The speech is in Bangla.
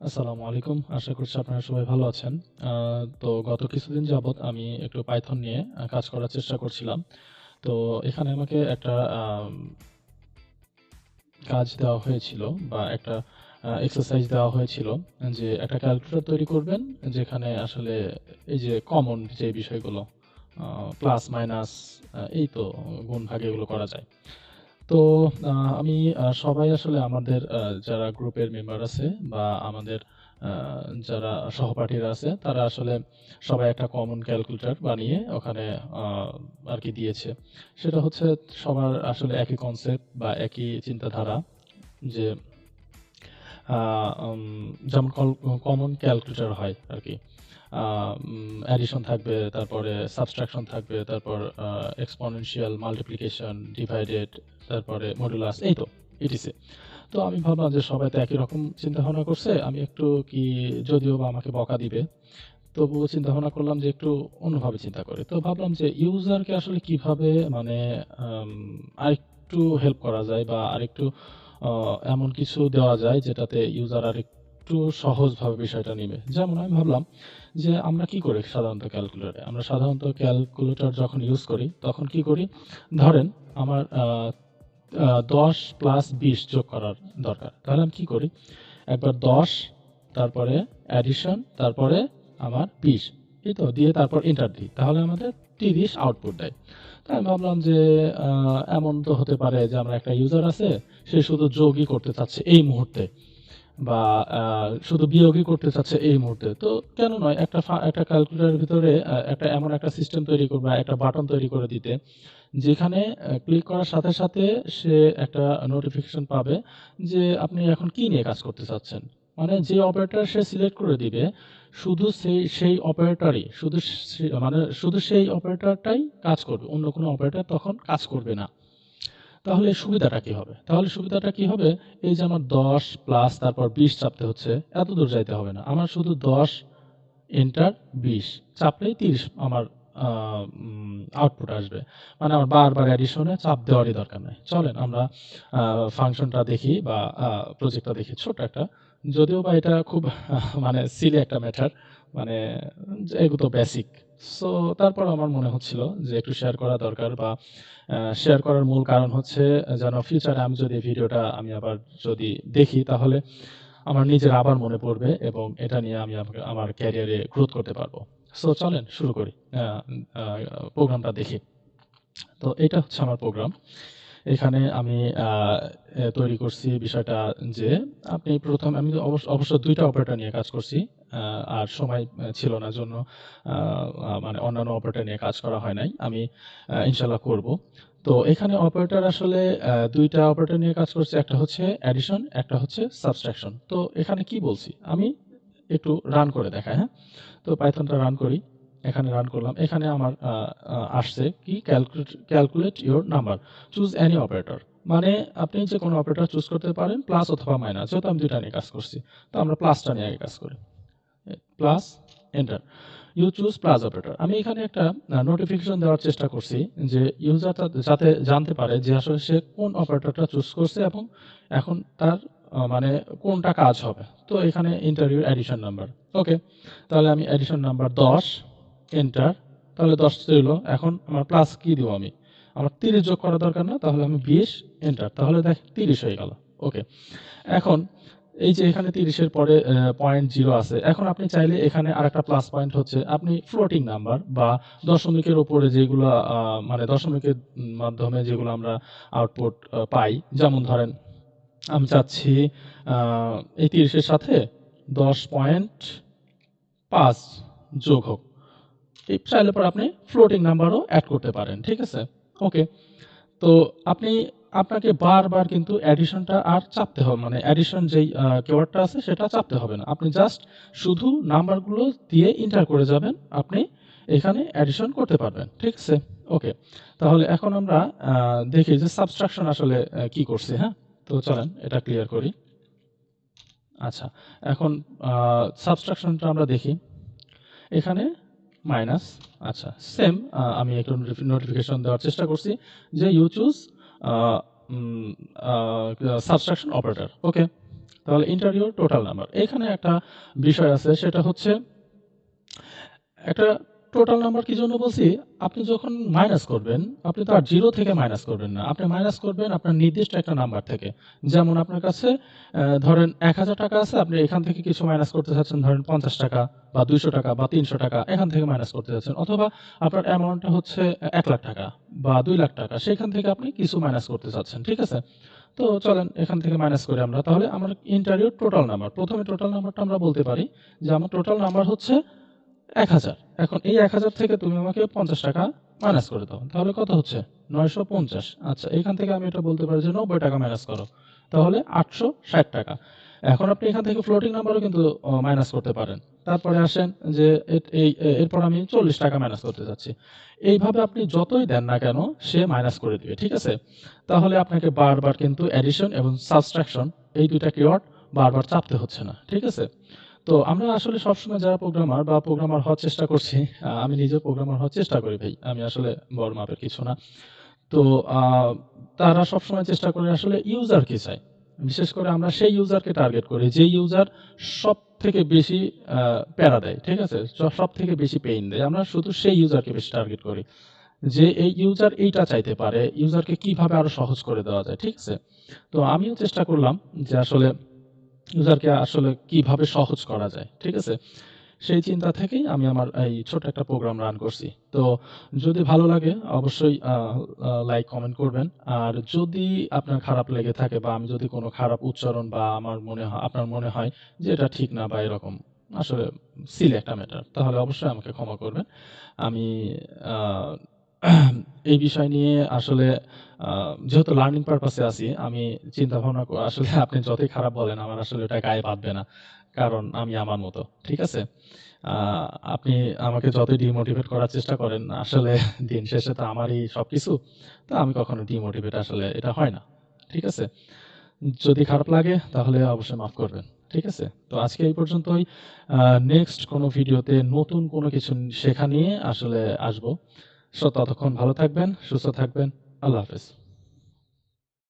আসসালামু আলাইকুম। আশা করছি আপনারা সবাই ভালো আছেন। তো গত কিছুদিন যাবৎ আমি একটু পাইথন নিয়ে কাজ করার চেষ্টা করছিলাম। তো এখানে আমাকে একটা কাজ দেওয়া হয়েছিল বা একটা এক্সারসাইজ দেওয়া হয়েছিল যে একটা ক্যালকুলেটর তৈরি করবেন, যেখানে আসলে এই যে কমন যে বিষয়গুলো প্লাস মাইনাস এই তো গুণ ভাগ এগুলো করা যায়। তো আমি সবাই আসলে আমাদের যারা গ্রুপের মেম্বার আছে বা আমাদের যারা সহপাঠীরা আছে তারা আসলে সবাই একটা কমন ক্যালকুলেটর বানিয়ে ওখানে আর কি দিয়েছে। সেটা হচ্ছে সবার আসলে একই কনসেপ্ট বা একই চিন্তাধারা যে যেমন কমন ক্যালকুলেটর হয় আর কি। অ্যাডিশন থাকবে, তারপরে সাবট্রাকশন থাকবে, তারপর এক্সপোনেনশিয়াল, মাল্টিপ্লিকেশন, ডিভাইডেড, তারপরে মডুলাস, এই তো ইটিসি। তো আমি ভাবলাম যে সবাই তো একই রকম চিন্তা ভাবনা করছে, আমি একটু কি, যদিও বা আমাকে বকা দিবে, তবুও চিন্তা ভাবনা করলাম যে একটু অন্যভাবে চিন্তা করি। তো ভাবলাম যে ইউজারকে আসলে কিভাবে মানে আম, আরেকটু হেল্প করা যায় বা আরেকটু এমন কিছু দেওয়া যায় যেটাতে ইউজার আরেকটু সহজভাবে বিষয়টা নিবে। যেমন আমি ভাবলাম যে আমরা কি করি সাধারণত ক্যালকুলেটরে, আমরা সাধারণত ক্যালকুলেটর যখন ইউজ করি তখন কি করি, ধরেন আমার 10 + 20 যোগ করার দরকার, তাহলে আমি কি করি, একবার 10, তারপরে অ্যাডিশন, তারপরে আমার 20, এই তো দিয়ে তারপর এন্টার দিই, তাহলে আমাদের 30 আউটপুট দেয়। তাই আমি ভাবলাম যে এমন তো হতে পারে যে আমরা একটা ইউজার আছে, সে শুধু যোগই করতে চাচ্ছে এই মুহূর্তে বা শুধু বিয়োগই করতে চাচ্ছে এই মুহূর্তে, তো কেন নয় একটা ক্যালকুলেটরের ভিতরে একটা এমন একটা সিস্টেম তৈরি করবে, একটা বাটন তৈরি করে দিতে, যেখানে ক্লিক করার সাথে সাথে সে একটা নোটিফিকেশন পাবে যে আপনি এখন কি নিয়ে কাজ করতে চাচ্ছেন। মানে যে অপারেটর সে সিলেক্ট করে দিবে, শুধু সেই অপারেটরই মানে শুধু সেই অপারেটরটাই কাজ করবে, অন্য কোনো অপারেটর তখন কাজ করবে না। তাহলে সুবিধাটা কি হবে, এই যে আমার 10 প্লাস তারপর 20 চাপতে হচ্ছে, এত দূর যাইতে হবে না, আমার শুধু 10 এন্টার 20 চাপলেই 30 আমার আউটপুট আসবে। মানে আমার বারবার অ্যাডিশনে চাপ দেওয়ারই দরকার নাই। চলেন আমরা ফাংশনটা দেখি বা প্রজেক্টটা দেখি, ছোট একটা, যদিও বা এটা খুব মানে সিলি একটা ম্যাটার, মানে এগুলো তো বেসিক। সো তারপর আমার মনে হচ্ছিল যে একটু শেয়ার করা দরকার, বা শেয়ার করার মূল কারণ হচ্ছে যেন ফিউচারে আমি যদি ভিডিওটা আমি আবার যদি দেখি, তাহলে আমার নিজের আবার মনে পড়বে এবং এটা নিয়ে আমি আমার ক্যারিয়ারে গ্রোথ করতে পারবো। সো চলেন শুরু করি, প্রোগ্রামটা দেখি। তো এটা হচ্ছে আমার প্রোগ্রাম। এখানে আমি তৈরি করছি বিষয়টা যে আমি অবশ্য ২টা অপারেটর নিয়ে কাজ করছি। আর সময় ছিল না, জন্য মানে অন্যান্য অপারেটর নিয়ে কাজ করা হয় নাই। আমি ইনশাআল্লাহ করব। তো এখানে অপারেটর আসলে ২টা অপারেটর নিয়ে কাজ করছি। একটা হচ্ছে অ্যাডিশন, একটা হচ্ছে সাবট্রাকশন। তো এখানে কি বলছি? আমি একটু রান করে দেখাই, হ্যাঁ? তো পাইথনটা রান করি। এখানে রান করলাম। এখানে আমার আসছে কি, calculate your number, choose any operator. মানে আপনি যে কোনো অপারেটর চুজ করতে পারেন, প্লাস অথবা মাইনাস। যেহেতু আমি ২টা নিয়ে কাজ করছি, তো আমরা প্লাসটা নিয়ে আগে কাজ করি। Plus, enter. You choose plus operator. আমি এখানে একটা নোটিফিকেশন দেওয়ার চেষ্টা করছি যে ইউজার যাতে জানতে পারে যে আসলে সে কোন অপারেটরটা চুজ করছে এবং এখন তার মানে কোনটা কাজ হবে। তো এখানে ইন্টারভিউ অ্যাডিশন নাম্বার, ওকে, তাহলে আমি অ্যাডিশন নাম্বার 10, এন্টার, তাহলে 10 ছিল। এখন আমার প্লাস কি দিব আমি, আমার 30 যোগ করা দরকার না, তাহলে আমি 20, এন্টার, তাহলে দেখ 30 হয়ে গেল। ওকে, এখন এই যে এখানে 30 এর পরে পয়েন্ট 0 আছে। এখন আপনি চাইলে এখানে আরেকটা প্লাস পয়েন্ট হচ্ছে আপনি ফ্লোটিং নাম্বার বা দশমিকের উপরে যেগুলো মানে দশমিকের মাধ্যমে যেগুলো আমরা আউটপুট পাই। যেমন ধরেন আমি চাচ্ছি এই 30 এর সাথে 10.5 যোগ হোক। এই চাইলে পরে আপনি ফ্লোটিং নাম্বারও এড করতে পারেন। ঠিক আছে? ওকে। তো আপনি আপনাকে বারবার কিন্তু অ্যাডিশনটা আর চাপতে হবে, মানে অ্যাডিশন যেই কিওয়ার্ডটা আছে সেটা চাপতে হবে না। আপনি জাস্ট শুধু নাম্বারগুলো দিয়ে এন্টার করে যাবেন। আপনি এখানে অ্যাডিশন করতে পারবেন। ঠিক আছে? ওকে। তাহলে এখন আমরা দেখি যে সাবট্রাকশন আসলে কি করছে, হ্যাঁ? তো চলেন এটা ক্লিয়ার করি। আচ্ছা, এখন সাবট্রাকশনটা আমরা দেখি। এখানে মাইনাস, আচ্ছা সেম, আমি একটু নোটিফিকেশন দেওয়ার চেষ্টা করছি যে ইউ চুজ সাবট্রাকশন অপারেটর, ওকে। তাহলে ইন্টার ইউর টোটাল নাম্বার। এখানে একটা বিষয় আছে, সেটা হচ্ছে একটা টোটাল নাম্বার কি জন্য বলছি, আপনি যখন মাইনাস করবেন আপনি তো আর জিরো থেকে মাইনাস করবেন না, আপনি মাইনাস করবেন আপনার নির্দিষ্ট একটা নাম্বার থেকে। যেমন আপনার কাছে ধরেন ১,০০০ টাকা আছে, আপনি এখান থেকে কিছু মাইনাস করতে চাচ্ছেন, ধরেন ৫০ টাকা বা ২০০ টাকা বা ৩০০ টাকা এখান থেকে মাইনাস করতে চাচ্ছেন, অথবা আপনার অ্যামাউন্টটা হচ্ছে ১,০০,০০০ টাকা বা ২,০০,০০০ টাকা, সেখান থেকে আপনি কিছু মাইনাস করতে চাচ্ছেন, ঠিক আছে? তো চলেন এখান থেকে মাইনাস করি আমরা। তাহলে আমার ইন্টার ইউর টোটাল নাম্বার, প্রথমে টোটাল নাম্বারটা আমরা বলতে পারি যে আমার টোটাল নাম্বার হচ্ছে ১,০০০। এখন এই ১,০০০ থেকে তুমি আমাকে ৫০ টাকা মাইনাস করে দাও। তাহলে কত হচ্ছে? ৯৫০। আচ্ছা, এখান থেকে আমি এটা বলতে পারি যে ৯০ টাকা মাইনাস করো। তাহলে ৮৬০ টাকা। এখন আপনি এখান থেকে ফ্লোটিং নাম্বারও কিন্তু মাইনাস করতে পারেন। তারপরে আসেন যে এরপর আমি ৪০ টাকা মাইনাস করতে যাচ্ছি। এইভাবে আপনি যতই দেন না কেন সে মাইনাস করে দিবে। ঠিক আছে? তাহলে আপনাকে বারবার কিন্তু অ্যাডিশন এবং সাবট্রাকশন এই ২ টা কিওয়ার্ড বারবার চাপতে হচ্ছে না। ঠিক আছে? তো আমরা আসলে সবসময় যারা প্রোগ্রামার বা প্রোগ্রামার হওয়ার চেষ্টা করছি, আমি নিজেও প্রোগ্রামার হওয়ার চেষ্টা করি ভাই। আমি আসলে বড় মাপের কিছু না। তো আ তারা সবসময় চেষ্টা করে আসলে ইউজার কি চায়। বিশেষ করে আমরা সেই ইউজারকে টার্গেট করি যে ইউজার সবথেকে বেশি আ প্যারা দেয়। ঠিক আছে? সবথেকে বেশি পেইন দেয়। আমরা শুধু সেই ইউজারকে বেশি টার্গেট করি। যে এই ইউজার এইটা চাইতে পারে, ইউজারকে কিভাবে আরো সহজ করে দেওয়া যায়। ঠিক আছে? তো আমিও চেষ্টা করলাম যে আসলে ইউজারকে আসলে কিভাবে সহজ করা যায়। ঠিক আছে? সেই চিন্তা থেকেই আমি আমার এই ছোট একটা প্রোগ্রাম রান করছি। তো যদি ভালো লাগে অবশ্যই লাইক, কমেন্ট করবেন। আর যদি আপনার খারাপ লেগে থাকে বা আমি যদি কোনো খারাপ উচ্চারণ বা আপনার মনে হয় যে এটা ঠিক না বা এরকম আসলে সিলি একটা ম্যাটার, তাহলে অবশ্যই আমাকে ক্ষমা করবেন। আমি আ এই বিষয় নিয়ে আসলে যেহেতু লার্নিং পারপাস এ আছি, আমি চিন্তা ভাবনা আসলে আপনি যতই খারাপ বলেন আমার আসলে ওটা গায়ে বাঁধবে না। কারণ আমি আমার মতো। ঠিক আছে? আ আপনি আমাকে যতই ডিমোটিভেট করার চেষ্টা করেন, আসলে দিন শেষে তো আমারই সবকিছু। তো আমি কখনো ডিমোটিভেট আসলে এটা হয় না। ঠিক আছে? যদি খারাপ লাগে তাহলে অবশ্যই মাফ করবেন। ঠিক আছে? তো আজকে এই পর্যন্তই। আ নেক্সট কোনো ভিডিওতে নতুন কোনো কিছু শেখা নিয়ে আসলে আসবো। ততক্ষণ ভালো থাকবেন, সুস্থ থাকবেন। আল্লাহ হাফেজ।